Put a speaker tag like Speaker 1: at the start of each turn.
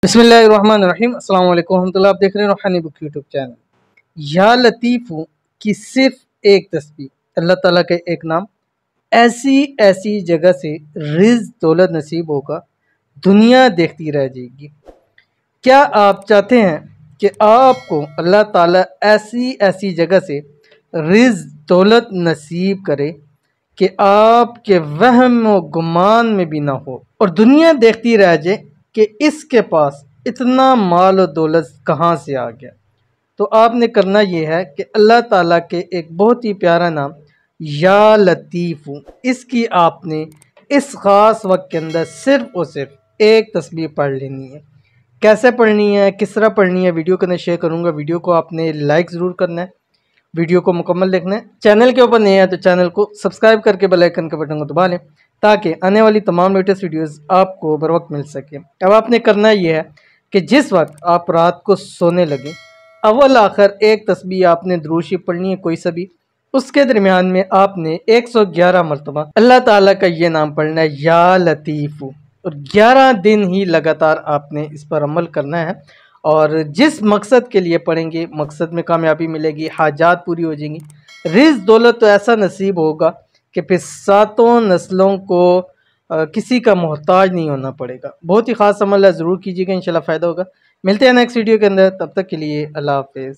Speaker 1: बिस्मिल्लाहिर्रहमानिर्रहीम अस्सलाम वालेकुम रहमतुल्लाह। आप देख रहे हैं रूहानी बुक यूट्यूब चैनल। या लतीफ़ू की सिर्फ एक तस्बीह, अल्लाह ताला के एक नाम, ऐसी ऐसी जगह से रिज़्क़ दौलत नसीब होगा, दुनिया देखती रह जाएगी। क्या आप चाहते हैं कि आपको अल्लाह ताला ऐसी ऐसी जगह से रिज़्क़ दौलत नसीब करे कि आपके वहम व गुमान में भी ना हो और दुनिया देखती रह जाए कि इसके पास इतना माल और दौलत कहाँ से आ गया? तो आपने करना ये है कि अल्लाह ताला के एक बहुत ही प्यारा नाम या लतीफ़ू, इसकी आपने इस ख़ास वक्त के अंदर सिर्फ़ और सिर्फ एक तस्बीह पढ़ लेनी है। कैसे पढ़नी है, किस तरह पढ़नी है, वीडियो के अंदर शेयर करूँगा। वीडियो को आपने लाइक ज़रूर करना है, वीडियो को मुकम्मल देखना है। चैनल के ऊपर नए हैं तो चैनल को सब्सक्राइब करके बेल आइकन के बटन को दबा लें ताकि आने वाली तमाम लेटेस्ट वीडियोस आपको बर वक्त मिल सके। अब आपने करना ये है कि जिस वक्त आप रात को सोने लगे, अव्वल आखिर एक तस्बीह आपने दुरूद शरीफ पढ़नी है, कोई सा भी। उसके दरमियान में आपने 111 मरतबा अल्लाह ताला का ये नाम पढ़ना है, या लतीफ़ू, और 11 दिन ही लगातार आपने इस पर अमल करना है। और जिस मकसद के लिए पढ़ेंगे, मकसद में कामयाबी मिलेगी, हाजात पूरी हो जाएंगी, रिज़्क़ दौलत तो ऐसा नसीब होगा कि फिर सातों नस्लों को किसी का मोहताज नहीं होना पड़ेगा। बहुत ही ख़ास अमल है, ज़रूर कीजिएगा, इंशाल्लाह फ़ायदा होगा। मिलते हैं नेक्स्ट वीडियो के अंदर, तब तक के लिए अल्लाह हाफ़िज़।